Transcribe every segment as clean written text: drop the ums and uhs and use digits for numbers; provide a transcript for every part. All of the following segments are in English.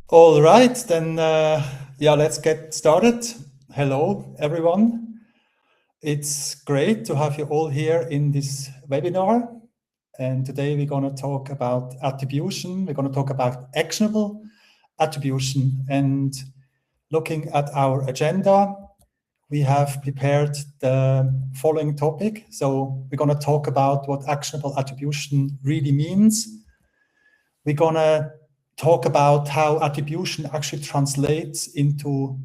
All right, then, let's get started. Hello, everyone. It's great to have you all here in this webinar. And today we're going to talk about attribution. We're going to talk about actionable attribution. And looking at our agenda, we have prepared the following topic. So we're going to talk about what actionable attribution really means. We're going to talk about how attribution actually translates into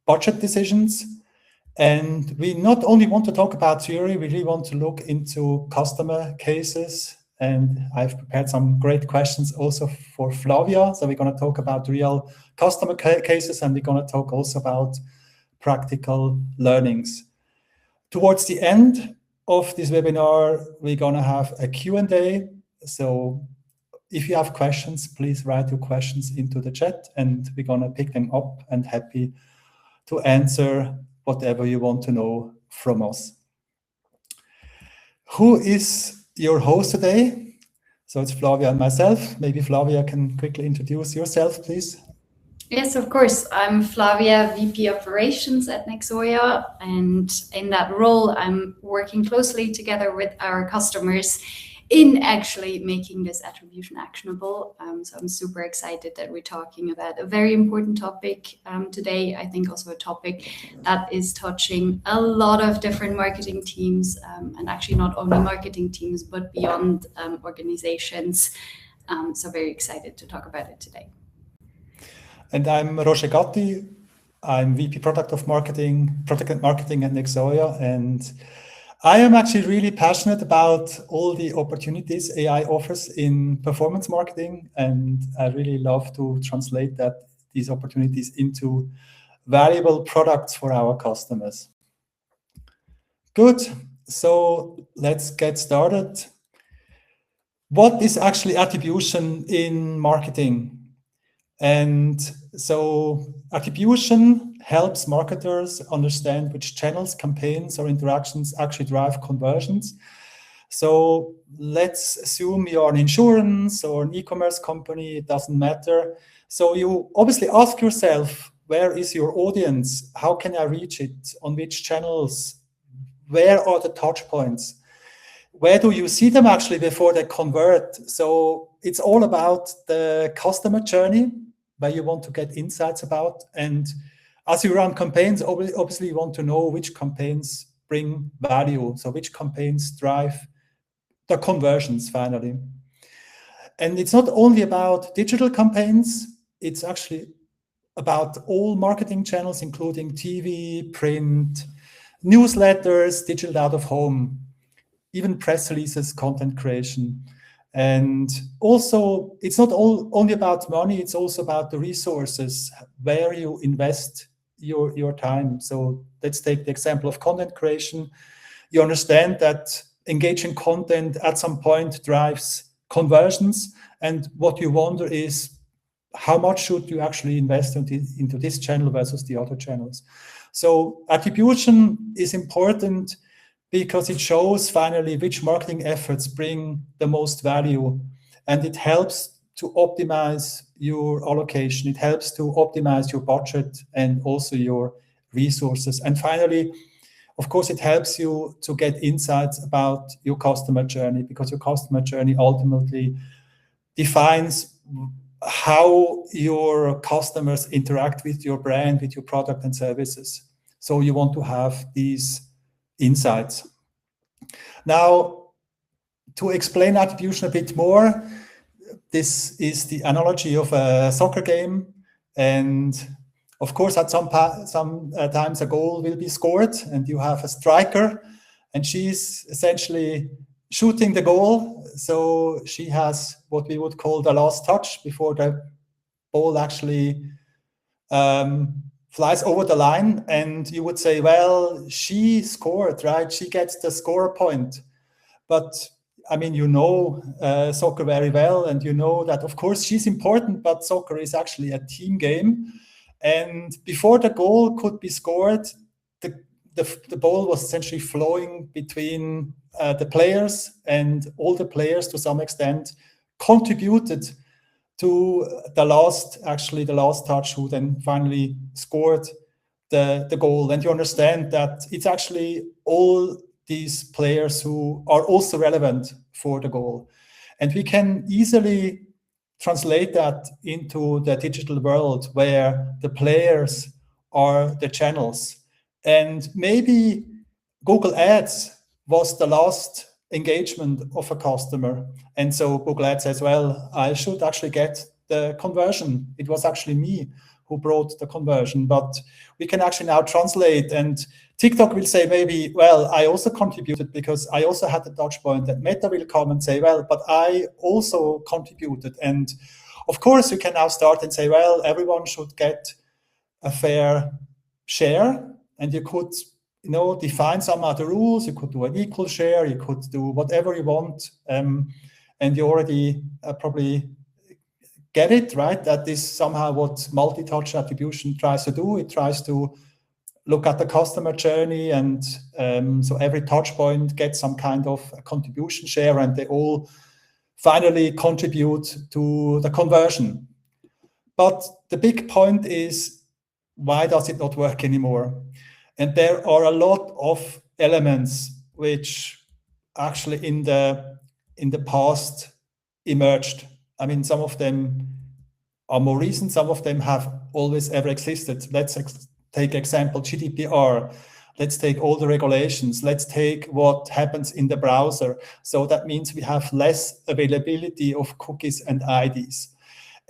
budget decisions. And we not only want to talk about theory, we really want to look into customer cases. And I've prepared some great questions also for Flavia. So we're going to talk about real customer cases, and we're going to talk also about practical learnings. Towards the end of this webinar, we're going to have a Q&A. So if you have questions, please write your questions into the chat, and we're going to pick them up and happy to answer whatever you want to know from us. Who is your host today? So it's Flavia and myself. Maybe Flavia can quickly introduce yourself, please. Yes, of course. I'm Flavia, VP Operations at Nexoya, and in that role, I'm working closely together with our customers in actually making this attribution actionable. So I'm super excited that we're talking about a very important topic today. I think also a topic that is touching a lot of different marketing teams, and actually not only marketing teams, but beyond organizations. So very excited to talk about it today. And I'm Roger Gatti. I'm VP Product Marketing at Nexoya, and I am actually really passionate about all the opportunities AI offers in performance marketing, and I really love to translate these opportunities into valuable products for our customers. Good, so let's get started. What is actually attribution in marketing? And so attribution helps marketers understand which channels, campaigns, or interactions actually drive conversions. So let's assume you're an insurance or an e-commerce company, it doesn't matter. So you obviously ask yourself, where is your audience? How can I reach it? On which channels? Where are the touch points? Where do you see them actually before they convert? So it's all about the customer journey, where you want to get insights about. And as you run campaigns, obviously you want to know which campaigns bring value. So which campaigns drive the conversions finally. And it's not only about digital campaigns, it's actually about all marketing channels, including TV, print, newsletters, digital out of home, even press releases, content creation. And also, it's not only about money, it's also about the resources, where you invest your time. So let's take the example of content creation. You understand that engaging content at some point drives conversions. And what you wonder is, how much should you actually invest into this channel versus the other channels? So attribution is important because it shows finally which marketing efforts bring the most value, and it helps to optimize your allocation. It helps to optimize your budget and also your resources. And finally, of course, it helps you to get insights about your customer journey, because your customer journey ultimately defines how your customers interact with your brand, with your product and services. So you want to have these insights. Now, to explain attribution a bit more, this is the analogy of a soccer game. And of course, at some times a goal will be scored, and you have a striker, and she's essentially shooting the goal. So she has what we would call the last touch before the ball actually flies over the line, and you would say, well, she scored, right? She gets the score point. But I mean, you know soccer very well, and you know that, of course, she's important, but soccer is actually a team game. And before the goal could be scored, the ball was essentially flowing between the players, and all the players to some extent contributed to the last touch who then finally scored the goal. And you understand that it's actually all these players who are also relevant for the goal. And we can easily translate that into the digital world where the players are the channels. And maybe Google Ads was the last engagement of a customer. And so Google Ads says, well, I should actually get the conversion. It was actually me who brought the conversion, but we can actually now translate, and TikTok will say maybe, well, I also contributed because I also had the touch point, and Meta will come and say, well, but I also contributed. And of course, you can now start and say, well, everyone should get a fair share, and you could define some other rules. You could do an equal share, you could do whatever you want, and you already probably get it, right? That is somehow what multi-touch attribution tries to do. It tries to look at the customer journey, and so every touch point gets some kind of a contribution share, and they all finally contribute to the conversion. But the big point is, why does it not work anymore? And there are a lot of elements which actually in the past emerged. I mean, some of them are more recent, some of them have always ever existed. Let's take example GDPR. Let's take all the regulations. Let's take what happens in the browser. So that means we have less availability of cookies and IDs.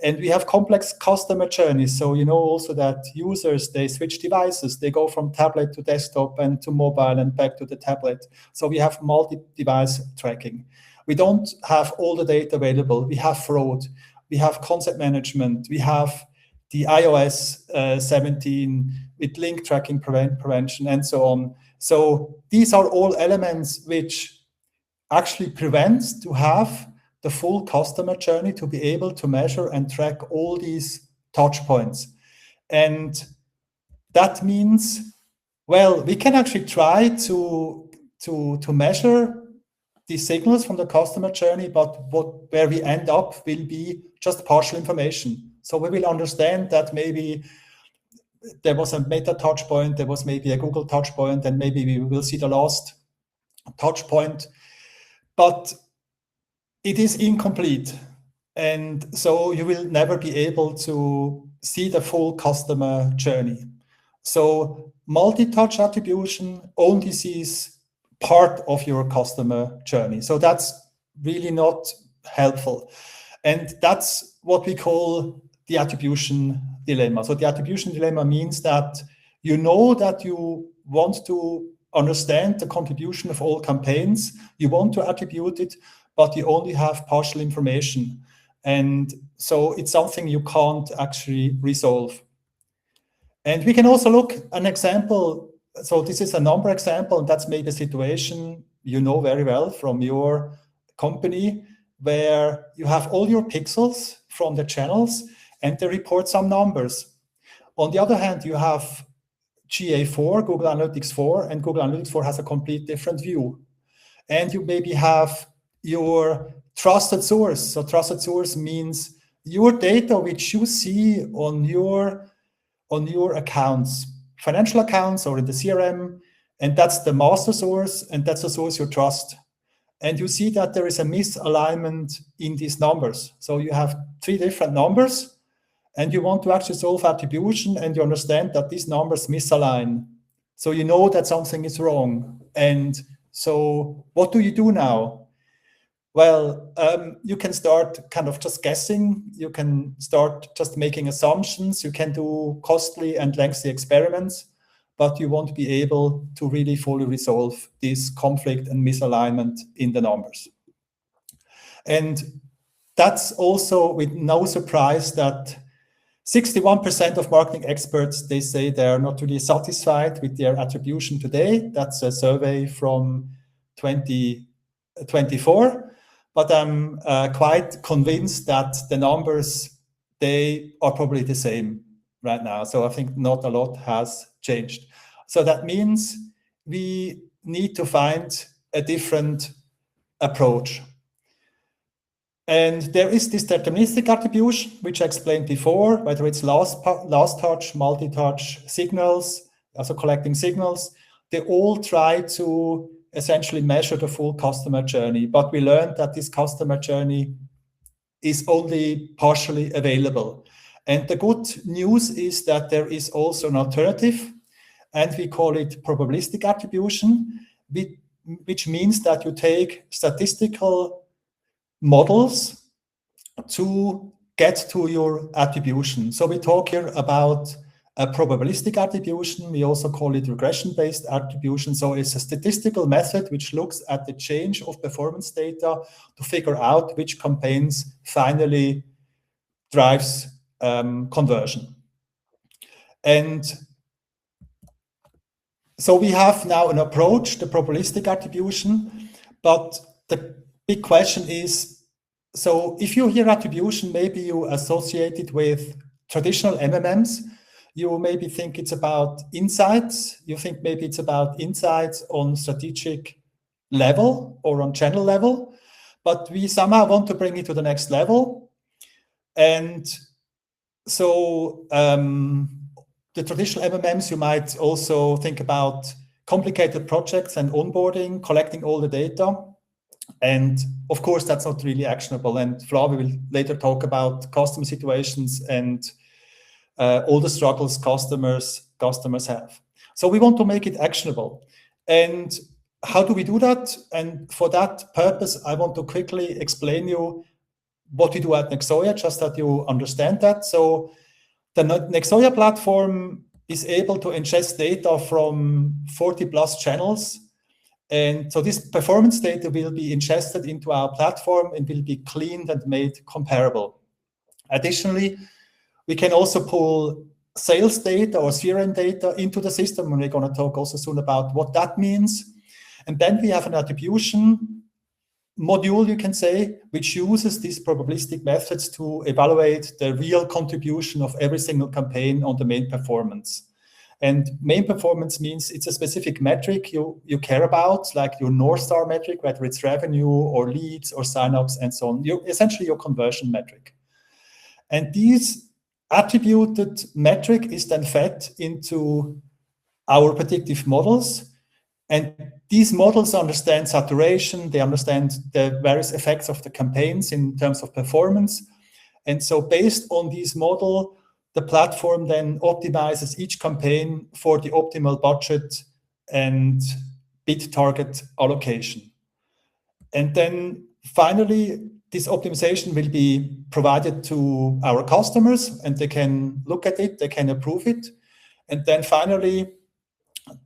And we have complex customer journeys. So you know also that users, they switch devices. They go from tablet to desktop and to mobile and back to the tablet. So we have multi-device tracking. We don't have all the data available. We have fraud. We have concept management. We have the iOS 17 with link tracking prevention and so on. So these are all elements which actually prevents to have the full customer journey, to be able to measure and track all these touch points. And that means, well, we can actually try to measure these signals from the customer journey, but where we end up will be just partial information. So we will understand that maybe there was a Meta touch point, there was maybe a Google touch point, and maybe we will see the last touch point. But it is incomplete. And so you will never be able to see the full customer journey. So multi-touch attribution only sees part of your customer journey. So that's really not helpful. And that's what we call the attribution dilemma. So the attribution dilemma means that you know that you want to understand the contribution of all campaigns, you want to attribute it, but you only have partial information. And so it's something you can't actually resolve. And we can also look at an example. So this is a number example, and that's maybe a situation you know very well from your company, where you have all your pixels from the channels and they report some numbers. On the other hand, you have GA4, Google Analytics 4, and Google Analytics 4 has a complete different view. And you maybe have your trusted source. So trusted source means your data which you see on your accounts, financial accounts or in the CRM, and that's the master source, and that's the source you trust. And you see that there is a misalignment in these numbers. So you have 3 different numbers, and you want to actually solve attribution, and you understand that these numbers misalign. So you know that something is wrong. And so what do you do now? Well, you can start kind of just guessing. You can start just making assumptions. You can do costly and lengthy experiments, but you won't be able to really fully resolve this conflict and misalignment in the numbers. And that's also with no surprise that 61% of marketing experts, they say they're not really satisfied with their attribution today. That's a survey from 2024. But I'm quite convinced that the numbers, they are probably the same right now. So I think not a lot has changed. So that means we need to find a different approach. And there is this deterministic attribution, which I explained before, whether it's last touch, multi-touch, signals, also collecting signals, they all try to essentially measure the full customer journey. But we learned that this customer journey is only partially available. And the good news is that there is also an alternative, and we call it probabilistic attribution, which means that you take statistical models to get to your attribution. So we talk here about a probabilistic attribution. We also call it regression-based attribution. So it's a statistical method which looks at the change of performance data to figure out which campaigns finally drives conversion. And so we have now an approach, the probabilistic attribution, but the big question is, so if you hear attribution, maybe you associate it with traditional MMMs. You maybe think it's about insights. You think maybe it's about insights on strategic level or on channel level, but we somehow want to bring it to the next level. And so the traditional MMMs, you might also think about complicated projects and onboarding, collecting all the data. And of course, that's not really actionable. And Flavia will later talk about customer situations and all the struggles customers have. So we want to make it actionable. And how do we do that? And for that purpose, I want to quickly explain you what we do at Nexoia, just that you understand that. So the Nexoia platform is able to ingest data from 40 plus channels. And so this performance data will be ingested into our platform and will be cleaned and made comparable. Additionally, we can also pull sales data or CRM data into the system, and we're going to talk also soon about what that means. And then we have an attribution module, you can say, which uses these probabilistic methods to evaluate the real contribution of every single campaign on the main performance. And main performance means it's a specific metric you care about, like your North Star metric, whether it's revenue or leads or signups and so on. Essentially your conversion metric. And these attributed metric is then fed into our predictive models. And these models understand saturation, they understand the various effects of the campaigns in terms of performance. And so based on this model, the platform then optimizes each campaign for the optimal budget and bid target allocation. And then finally, this optimization will be provided to our customers, and they can look at it, they can approve it. And then finally,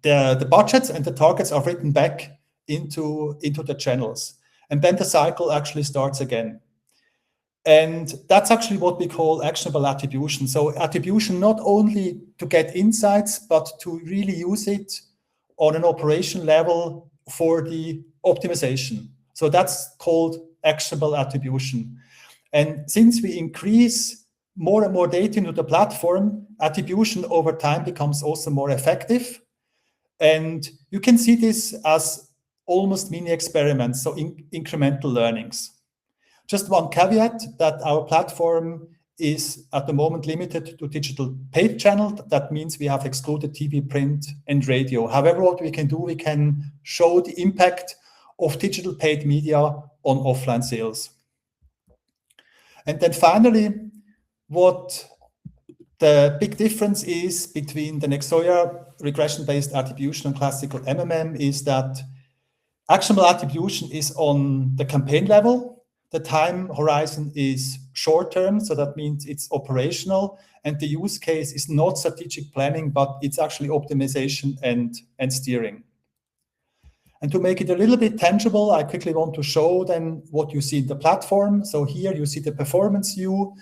the budgets and the targets are written back into the channels. And then the cycle actually starts again. And that's actually what we call actionable attribution. So attribution not only to get insights, but to really use it on an operation level for the optimization. So that's called actionable attribution. And since we increase more and more data into the platform, attribution over time becomes also more effective. And you can see this as almost mini experiments, so incremental learnings. Just one caveat that our platform is at the moment limited to digital paid channel. That means we have excluded TV, print, and radio. However, what we can do, we can show the impact of digital paid media on offline sales. And then finally, what the big difference is between the Nexoia regression-based attribution and classical MMM is that actionable attribution is on the campaign level. The time horizon is short-term, so that means it's operational, and the use case is not strategic planning, but it's actually optimization and steering. And to make it a little bit tangible, I quickly want to show then what you see in the platform. So here you see the performance view.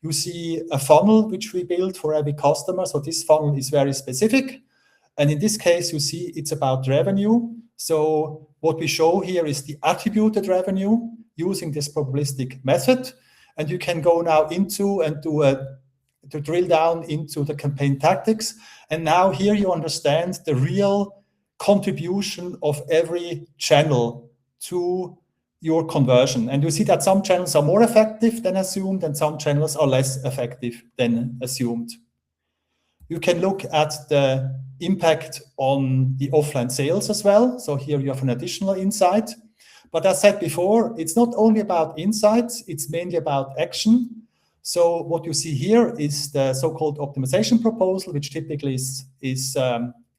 You see a funnel which we built for every customer. So this funnel is very specific. And in this case, you see it's about revenue. So what we show here is the attributed revenue using this probabilistic method. And you can go now into and to drill down into the campaign tactics. And now here you understand the real contribution of every channel to your conversion. And you see that some channels are more effective than assumed and some channels are less effective than assumed. You can look at the impact on the offline sales as well. So here you have an additional insight. But as said before, it's not only about insights, it's mainly about action. So what you see here is the so-called optimization proposal, which typically is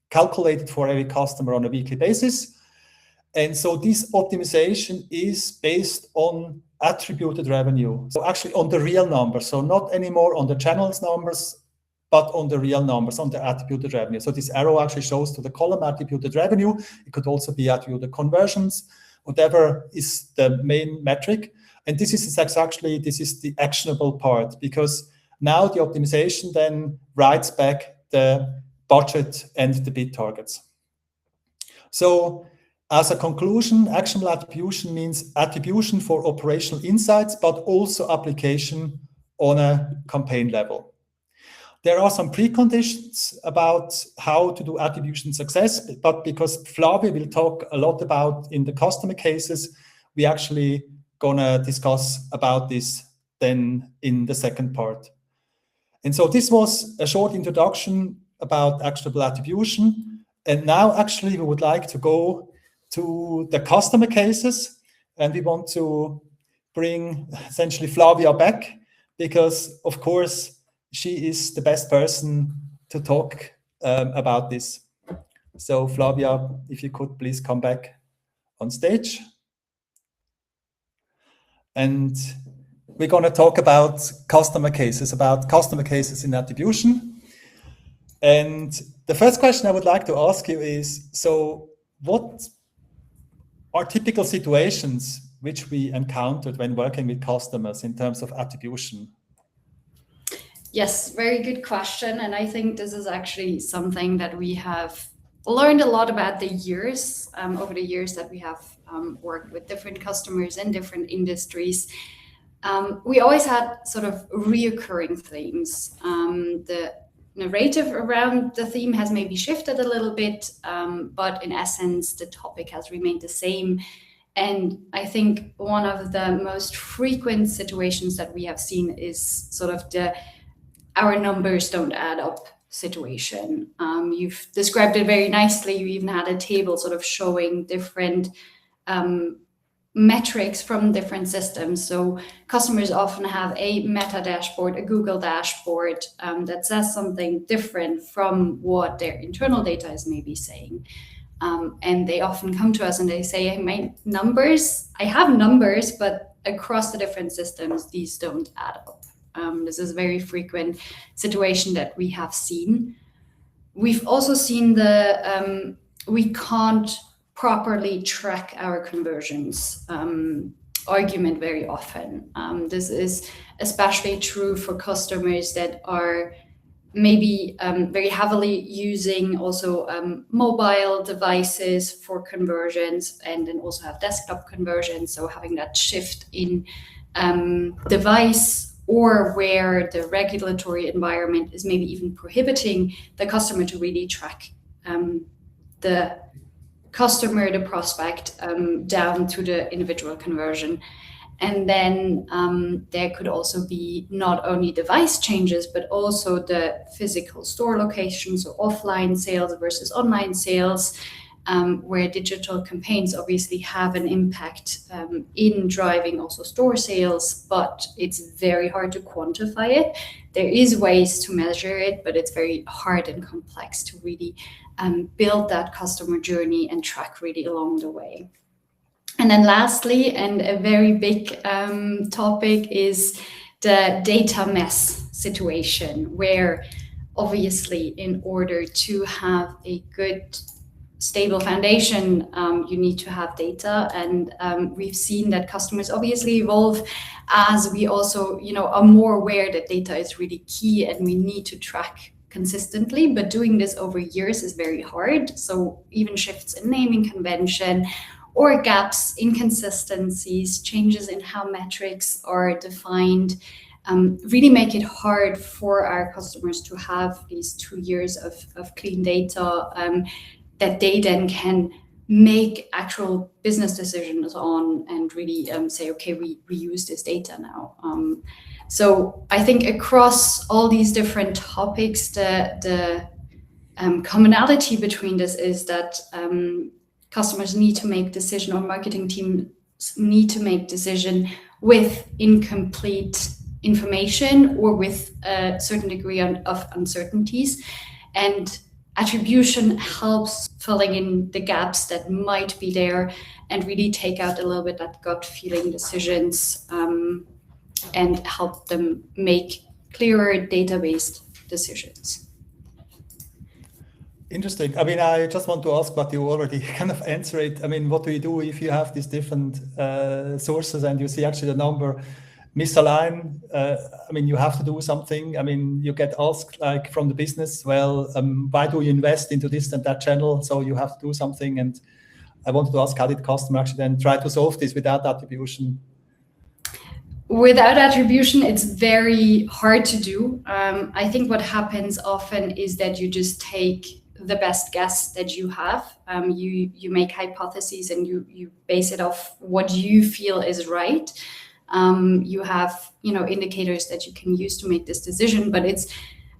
calculated for every customer on a weekly basis. And so this optimization is based on attributed revenue. So actually on the real numbers. So not anymore on the channels numbers, but on the real numbers, on the attributed revenue. So this arrow actually shows to the column attributed revenue. It could also be attributed conversions, whatever is the main metric. And this is the actionable part, because now the optimization then writes back the budget and the bid targets. So as a conclusion, actionable attribution means attribution for operational insights, but also application on a campaign level. There are some preconditions about how to do attribution success, but because Flavia will talk a lot about in the customer cases, we actually gonna discuss about this then in the second part. And so this was a short introduction about actionable attribution. And now actually we would like to go to the customer cases, and we want to bring essentially Flavia back because of course she is the best person to talk about this. So Flavia, if you could please come back on stage. And we're going to talk about customer cases in attribution. And the first question I would like to ask you is, so what are typical situations which we encountered when working with customers in terms of attribution? Yes, very good question. And I think this is actually something that we have learned a lot about over the years that we have worked with different customers in different industries. We always had sort of reoccurring themes. The narrative around the theme has maybe shifted a little bit, but in essence, the topic has remained the same. And I think one of the most frequent situations that we have seen is sort of our numbers don't add up situation. You've described it very nicely. You even had a table sort of showing different metrics from different systems. So customers often have a Meta dashboard, a Google dashboard that says something different from what their internal data is maybe saying. And they often come to us and they say, hey, I have numbers, but across the different systems, these don't add up. This is a very frequent situation that we have seen. We've also seen we can't properly track our conversions argument very often. This is especially true for customers that are maybe very heavily using also mobile devices for conversions, and then also have desktop conversions. So having that shift in device, or where the regulatory environment is maybe even prohibiting the customer to really track the prospect down to the individual conversion. And then there could also be not only device changes, but also the physical store location, so offline sales versus online sales, where digital campaigns obviously have an impact in driving also store sales, but it's very hard to quantify it. There is ways to measure it, but it's very hard and complex to really build that customer journey and track really along the way. And then lastly, and a very big topic, is the data mess situation, where obviously in order to have a good stable foundation, you need to have data. And we've seen that customers obviously evolve as we also are more aware that data is really key and we need to track consistently, but doing this over years is very hard. So even shifts in naming convention or gaps, inconsistencies, changes in how metrics are defined, really make it hard for our customers to have these 2 years of clean data. that they then can make actual business decisions on and really say, okay, we use this data now. So I think across all these different topics, the commonality between this is that customers need to make decision, or marketing teams need to make decision with incomplete information or with a certain degree of uncertainties. And attribution helps filling in the gaps that might be there and really take out a little bit that gut feeling decisions and help them make clearer data-based decisions. Interesting. I mean, I just want to ask, but you already kind of answer it. I mean, what do you do if you have these different sources and you see actually the number misalign? I mean, you have to do something. I mean, you get asked like from the business, well, why do you invest into this and that channel? So you have to do something. And I wanted to ask, how did the customer actually then try to solve this without attribution? Without attribution, it's very hard to do. I think what happens often is that you just take the best guess that you have. You make hypotheses and you base it off what you feel is right. You have indicators that you can use to make this decision, but it's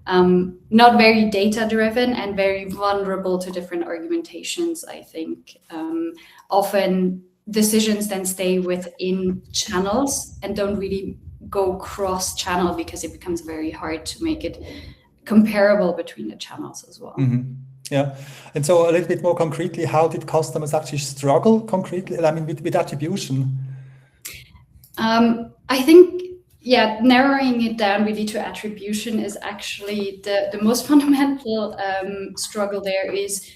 not very data driven and very vulnerable to different argumentations, I think. Often decisions then stay within channels and don't really go cross channel because it becomes very hard to make it comparable between the channels as well. Mm-hmm. Yeah. And so a little bit more concretely, how did customers actually struggle concretely? I mean, with attribution? I think, narrowing it down really to attribution is actually the most fundamental struggle there is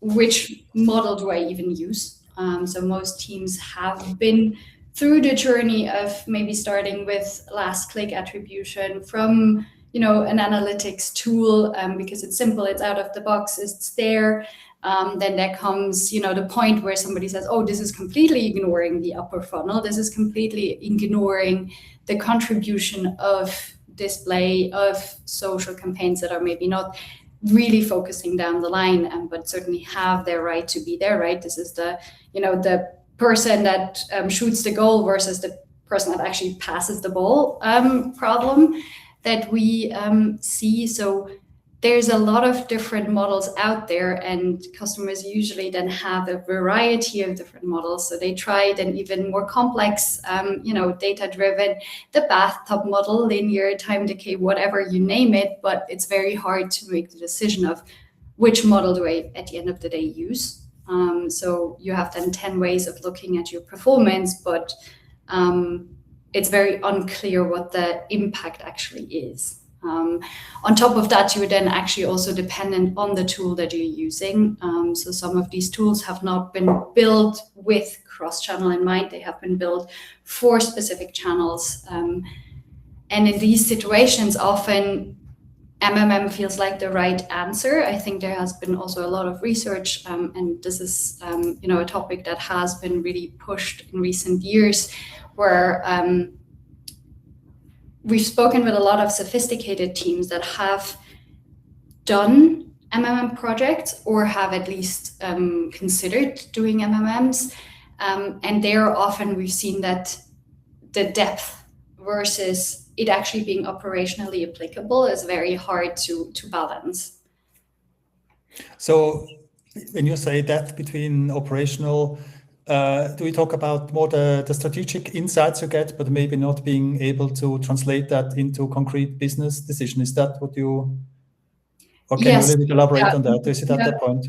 which model do I even use? So most teams have been through the journey of maybe starting with last click attribution from an analytics tool because it's simple, it's out of the box, it's there. Then there comes, the point where somebody says, oh, this is completely ignoring the upper funnel. This is completely ignoring the contribution of display, of social campaigns that are maybe not really focusing down the line, but certainly have their right to be there, right? This is the person that shoots the goal versus the person that actually passes the ball problem that we see. So there's a lot of different models out there, and customers usually then have a variety of different models. So they tried an even more complex, data-driven, the bathtub model, linear, time decay, whatever you name it, but it's very hard to make the decision of which model do I, at the end of the day, use. So you have then 10 ways of looking at your performance, but it's very unclear what the impact actually is. On top of that, you're then actually also dependent on the tool that you're using. So some of these tools have not been built with cross-channel in mind. They have been built for specific channels. And in these situations, often MMM feels like the right answer. I think there has been also a lot of research, and this is a topic that has been really pushed in recent years, where we've spoken with a lot of sophisticated teams that have done MMM projects or have at least considered doing MMMs. And there often we've seen that the depth versus it actually being operationally applicable is very hard to balance. So when you say depth between operational, do we talk about more the strategic insights you get, but maybe not being able to translate that into concrete business decision? Is that what you, or can you a little bit elaborate on that? Is it at that point?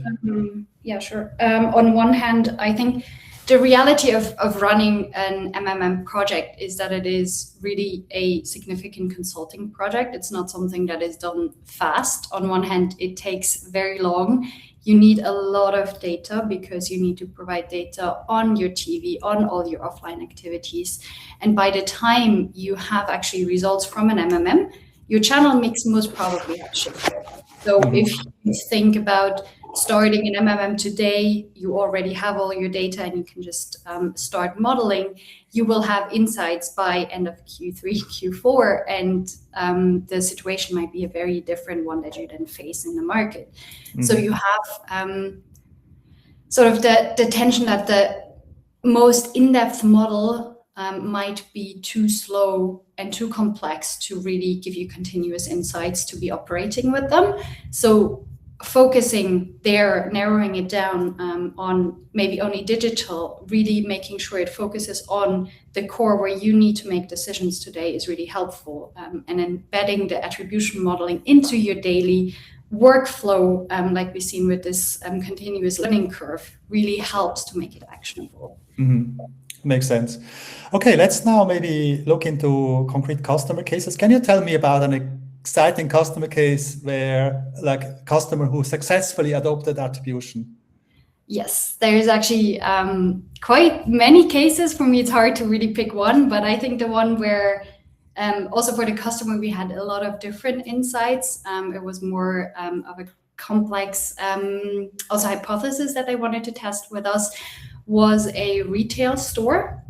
Yeah, sure. On one hand, I think the reality of running an MMM project is that it is really a significant consulting project. It's not something that is done fast. On one hand, it takes very long. You need a lot of data because you need to provide data on your TV, on all your offline activities. And by the time you have actually results from an MMM, your channel mix most probably has shifted. So if you think about starting an MMM today, you already have all your data and you can just start modeling. You will have insights by end of Q3, Q4, and the situation might be a very different one that you then face in the market. So you have sort of the tension that the most in-depth model might be too slow and too complex to really give you continuous insights to be operating with them. So focusing there, narrowing it down on maybe only digital, really making sure it focuses on the core where you need to make decisions today is really helpful. And embedding the attribution modeling into your daily workflow, like we've seen with this continuous learning curve, really helps to make it actionable. Mm-hmm. Makes sense. Okay, let's now maybe look into concrete customer cases. Can you tell me about an exciting customer case where, like, a customer who successfully adopted attribution? Yes, there's actually quite many cases. For me, it's hard to really pick one, but I think the one where also for the customer, we had a lot of different insights. It was more of a complex also hypothesis that they wanted to test with us, was a retail store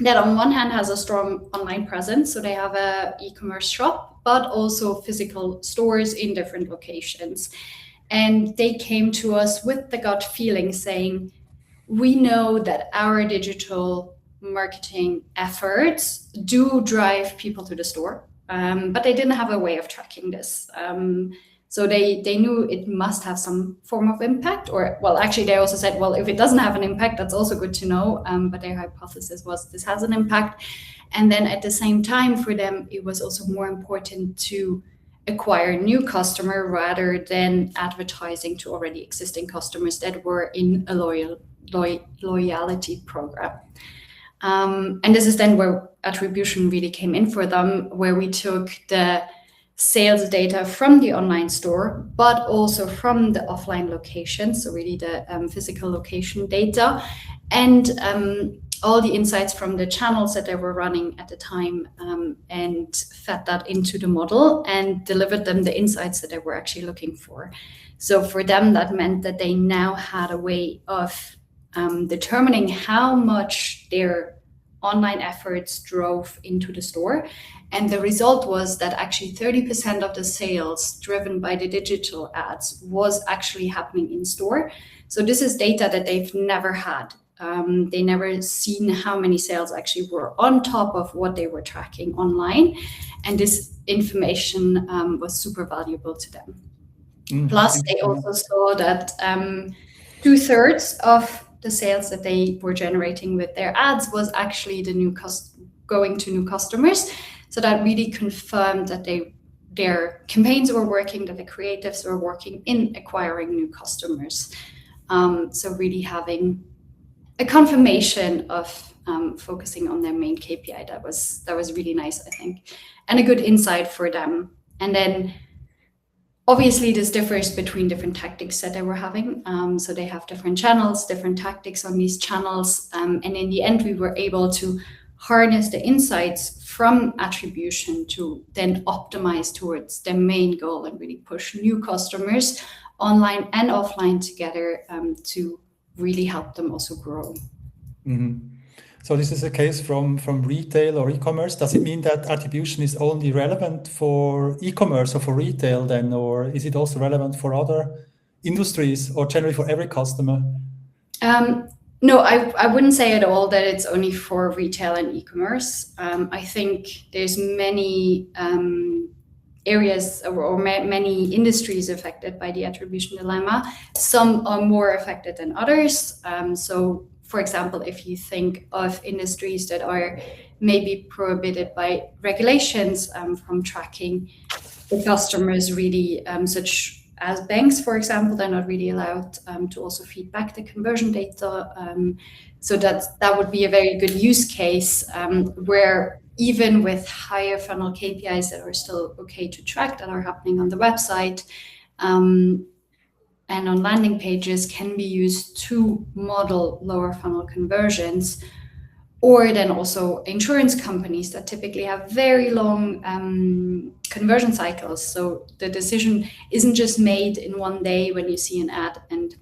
that on one hand has a strong online presence. So they have a e-commerce shop, but also physical stores in different locations. And they came to us with the gut feeling saying, we know that our digital marketing efforts do drive people to the store, but they didn't have a way of tracking this. So they knew it must have some form of impact, or, well, actually they also said, well, if it doesn't have an impact, that's also good to know. But their hypothesis was this has an impact. And then at the same time for them, it was also more important to acquire new customer rather than advertising to already existing customers that were in a loyalty program. And this is then where attribution really came in for them, where we took the sales data from the online store, but also from the offline location, so really the physical location data, and all the insights from the channels that they were running at the time, and fed that into the model and delivered them the insights that they were actually looking for. So for them, that meant that they now had a way of determining how much their online efforts drove into the store. And the result was that actually 30% of the sales driven by the digital ads was actually happening in store. So this is data that they've never had. They never seen how many sales actually were on top of what they were tracking online. And this information was super valuable to them. Plus, they also saw that 2/3 of the sales that they were generating with their ads was actually the going to new customers. So that really confirmed that their campaigns were working, that the creatives were working in acquiring new customers. So really having a confirmation of focusing on their main KPI. That was really nice, I think, and a good insight for them. And then obviously this differs between different tactics that they were having. So they have different channels, different tactics on these channels. And in the end, we were able to harness the insights from attribution to then optimize towards their main goal and really push new customers online and offline together to really help them also grow. Mm-hmm. So this is a case from retail or e-commerce. Does it mean that attribution is only relevant for e-commerce or for retail then, or is it also relevant for other industries or generally for every customer? No, I wouldn't say at all that it's only for retail and e-commerce. I think there's many areas or many industries affected by the attribution dilemma. Some are more affected than others. So, for example, if you think of industries that are maybe prohibited by regulations from tracking the customers really, such as banks, for example, they're not really allowed to also feed back the conversion data. So that would be a very good use case where even with higher funnel KPIs that are still okay to track that are happening on the website and on landing pages can be used to model lower funnel conversions. Or then also insurance companies that typically have very long conversion cycles. So the decision isn't just made in one day when you see an ad, and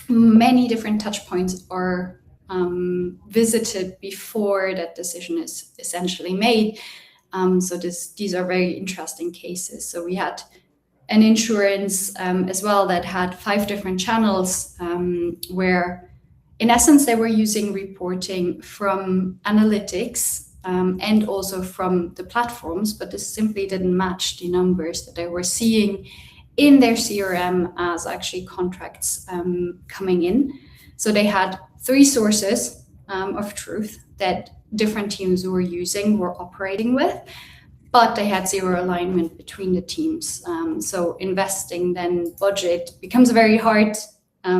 many different touch points are visited before that decision is essentially made. So these are very interesting cases. So we had an insurance as well that had 5 different channels where, in essence, they were using reporting from analytics and also from the platforms, but this simply didn't match the numbers that they were seeing in their CRM as actually contracts coming in. So they had 3 sources of truth that different teams were using, were operating with, but they had 0 alignment between the teams. So investing then budget becomes very hard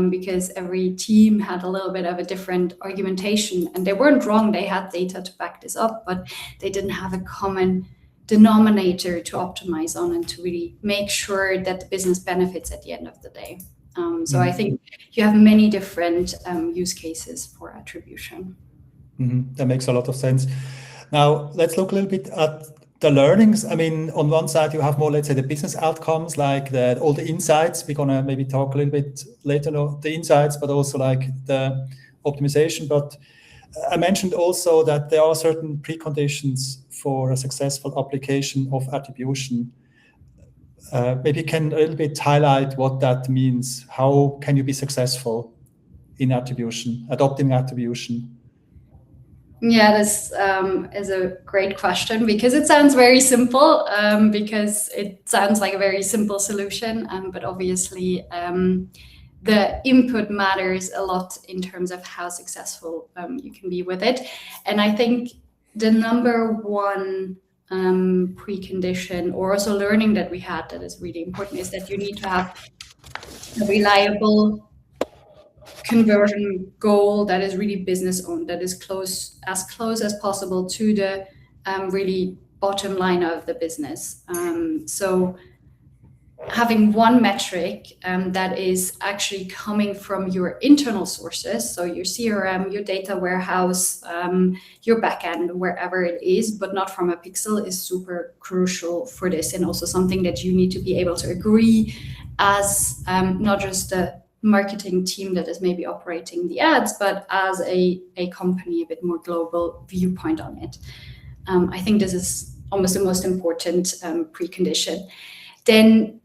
because every team had a little bit of a different argumentation, and they weren't wrong. They had data to back this up, but they didn't have a common denominator to optimize on and to really make sure that the business benefits at the end of the day. So I think you have many different use cases for attribution. That makes a lot of sense. Now, let's look a little bit at the learnings. I mean, on one side, you have more, let's say, the business outcomes, like all the insights. We're going to maybe talk a little bit later on the insights, but also like the optimization. But I mentioned also that there are certain preconditions for a successful application of attribution. Maybe you can a little bit highlight what that means. How can you be successful in attribution, adopting attribution? Yeah, this is a great question because it sounds very simple, because it sounds like a very simple solution, but obviously the input matters a lot in terms of how successful you can be with it. And I think the number one precondition, or also learning that we had that is really important, is that you need to have a reliable conversion goal that is really business owned, that is as close as possible to the really bottom line of the business. So having one metric that is actually coming from your internal sources, so your CRM, your data warehouse, your backend, wherever it is, but not from a pixel, is super crucial for this, and also something that you need to be able to agree as not just the marketing team that is maybe operating the ads, but as a company, a bit more global viewpoint on it. I think this is almost the most important precondition. Then,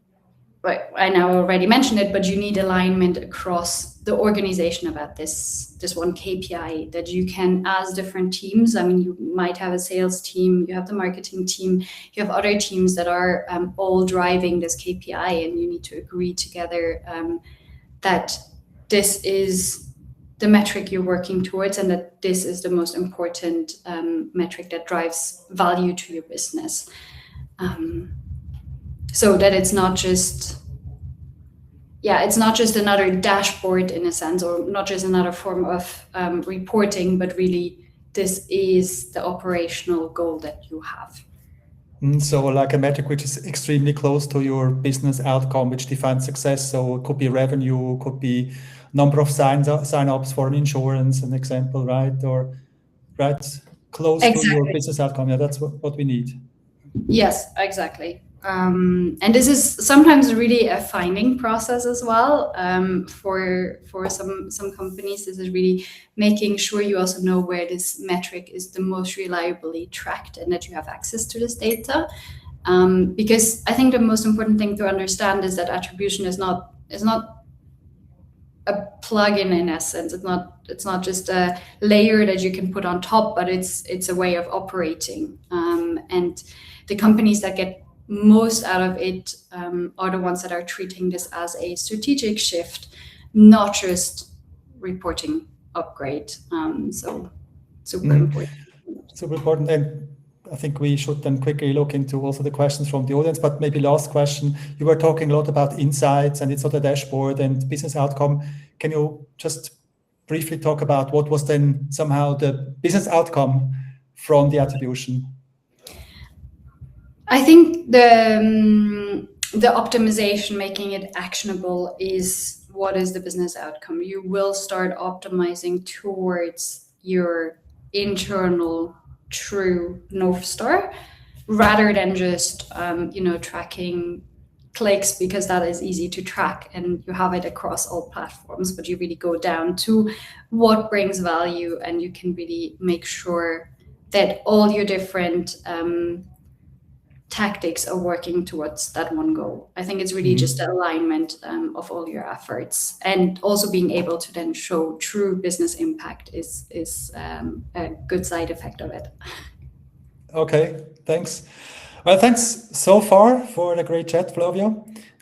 I now already mentioned it, but you need alignment across the organization about this one KPI that you can, as different teams. I mean, you might have a sales team, you have the marketing team, you have other teams that are all driving this KPI, and you need to agree together that this is the metric you're working towards, and that this is the most important metric that drives value to your business. So that it's not just another dashboard in a sense, or not just another form of reporting, but really this is the operational goal that you have. So like a metric which is extremely close to your business outcome, which defines success. So it could be revenue, could be number of sign-ups for an insurance, an example, right? Or right, close to your business outcome. Yeah, that's what we need. Yes, exactly. And this is sometimes really a finding process as well. For some companies, this is really making sure you also know where this metric is the most reliably tracked, and that you have access to this data. Because I think the most important thing to understand is that attribution is not a plugin in essence. It's not just a layer that you can put on top, but it's a way of operating. And the companies that get most out of it are the ones that are treating this as a strategic shift, not just reporting upgrade. So super important. Super important. And I think we should then quickly look into also the questions from the audience, but maybe last question. You were talking a lot about insights, and it's not a dashboard and business outcome. Can you just briefly talk about what was then somehow the business outcome from the attribution? I think the optimization, making it actionable, is what is the business outcome. You will start optimizing towards your internal true North Star, rather than just tracking clicks, because that is easy to track and you have it across all platforms. But you really go down to what brings value, and you can really make sure that all your different tactics are working towards that one goal. I think it's really just the alignment of all your efforts, and also being able to then show true business impact is a good side effect of it. Okay, thanks. Well, thanks so far for the great chat, Flavia.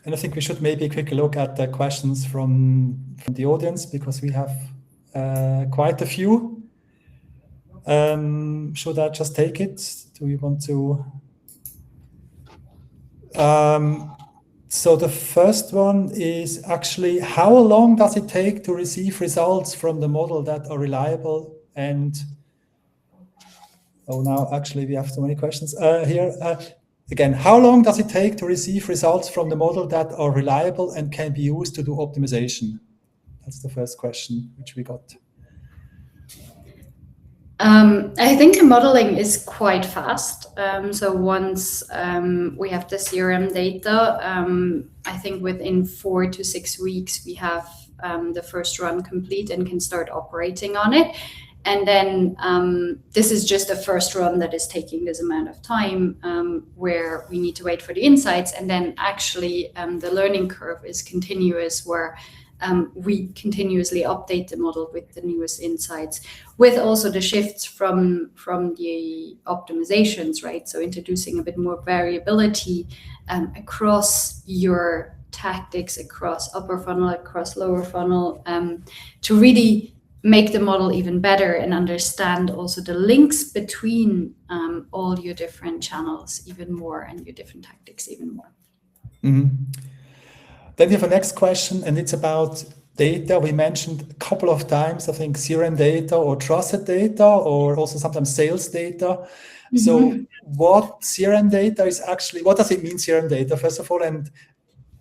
And I think we should maybe quickly look at the questions from the audience, because we have quite a few. Should I just take it? Do you want to? So the first one is actually, how long does it take to receive results from the model that are reliable and... Oh, now actually we have so many questions here. Again, how long does it take to receive results from the model that are reliable and can be used to do optimization? That's the first question which we got. I think the modeling is quite fast. So once we have the CRM data, I think within 4 to 6 weeks we have the first run complete and can start operating on it. And then this is just the first run that is taking this amount of time, where we need to wait for the insights. And then actually the learning curve is continuous, where we continuously update the model with the newest insights, with also the shifts from the optimizations, right? So introducing a bit more variability across your tactics, across upper funnel, across lower funnel, to really make the model even better and understand also the links between all your different channels even more, and your different tactics even more. Then we have a next question, and it's about data. We mentioned a couple of times, I think, CRM data or trusted data, or also sometimes sales data. So what CRM data is actually, what does it mean, CRM data, first of all, and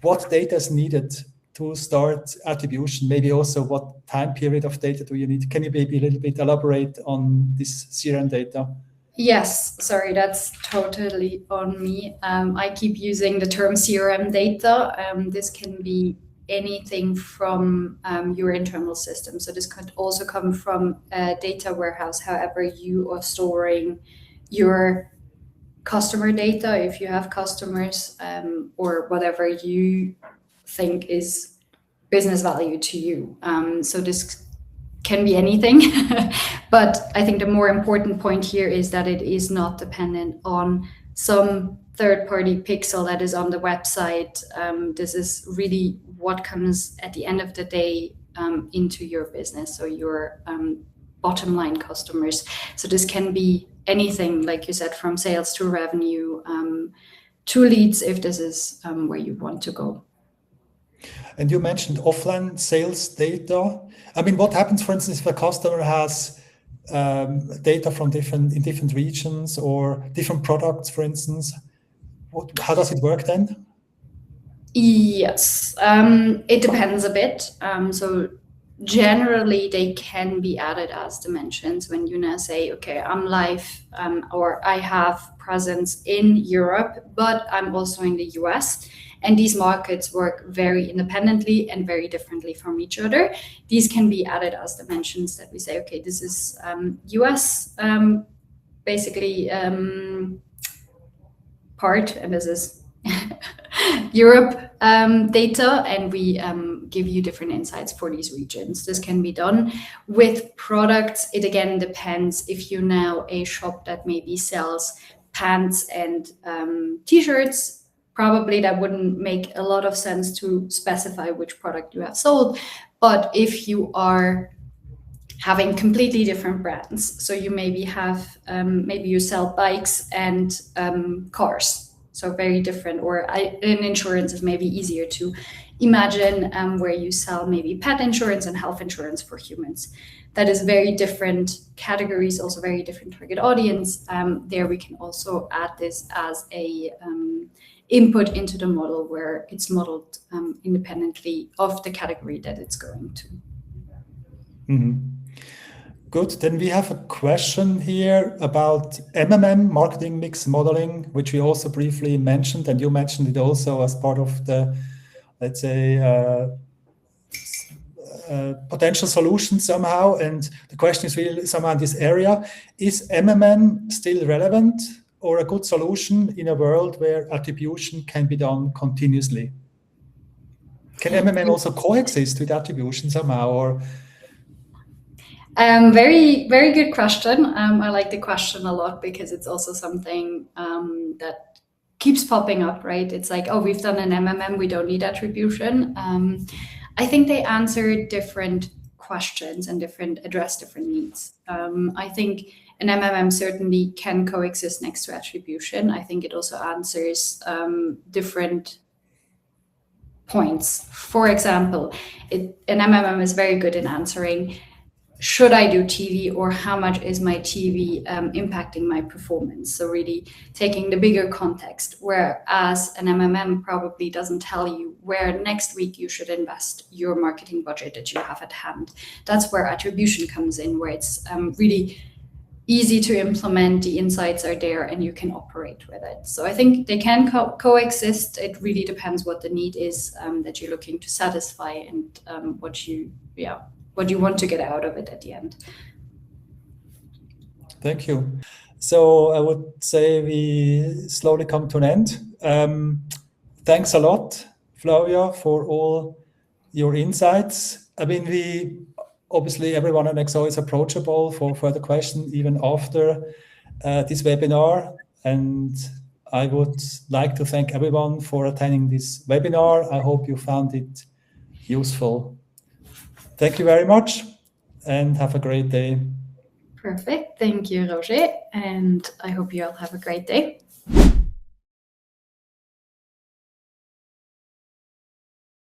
what data is needed to start attribution? Maybe also what time period of data do you need? Can you maybe a little bit elaborate on this CRM data? Yes, sorry, that's totally on me. I keep using the term CRM data. This can be anything from your internal system. So this could also come from a data warehouse, however you are storing your customer data, if you have customers, or whatever you think is business value to you. So this can be anything, but I think the more important point here is that it is not dependent on some third-party pixel that is on the website. This is really what comes at the end of the day into your business, so your bottom line customers. So this can be anything, like you said, from sales to revenue, to leads, if this is where you want to go. And you mentioned offline sales data. I mean, what happens, for instance, if a customer has data from different regions or different products, for instance? How does it work then? Yes, it depends a bit. So generally, they can be added as dimensions when you now say, okay, I'm live, or I have presence in Europe, but I'm also in the US. And these markets work very independently and very differently from each other. These can be added as dimensions that we say, okay, this is US basically part, and this is Europe data, and we give you different insights for these regions. This can be done with products. It again depends. If you're now a shop that maybe sells pants and t-shirts, probably that wouldn't make a lot of sense to specify which product you have sold. But if you are having completely different brands, so you maybe have, maybe you sell bikes and cars, so very different, or in insurance is maybe easier to imagine, where you sell maybe pet insurance and health insurance for humans. That is very different categories, also very different target audience. There we can also add this as a input into the model, where it's modeled independently of the category that it's going to. Good. Then we have a question here about MMM, marketing mix modeling, which we also briefly mentioned, and you mentioned it also as part of the, let's say, potential solution somehow. And the question is really somehow in this area: is MMM still relevant, or a good solution in a world where attribution can be done continuously? Can MMM also coexist with attribution somehow, or? Very, very good question. I like the question a lot because it's also something that keeps popping up, right? It's like, oh, we've done an MMM, we don't need attribution. I think they answer different questions and address different needs. I think an MMM certainly can coexist next to attribution. I think it also answers different points. For example, an MMM is very good in answering, should I do TV, or how much is my TV impacting my performance? So really taking the bigger context, whereas an MMM probably doesn't tell you where next week you should invest your marketing budget that you have at hand. That's where attribution comes in, where it's really easy to implement, the insights are there, and you can operate with it. So I think they can coexist. It really depends what the need is that you're looking to satisfy, and what you want to get out of it at the end. Thank you. So I would say we slowly come to an end. Thanks a lot, Flavia, for all your insights. I mean, obviously everyone at Nexo is approachable for further questions even after this webinar. And I would like to thank everyone for attending this webinar. I hope you found it useful. Thank you very much and have a great day. Perfect. Thank you, Roger. And I hope you all have a great day.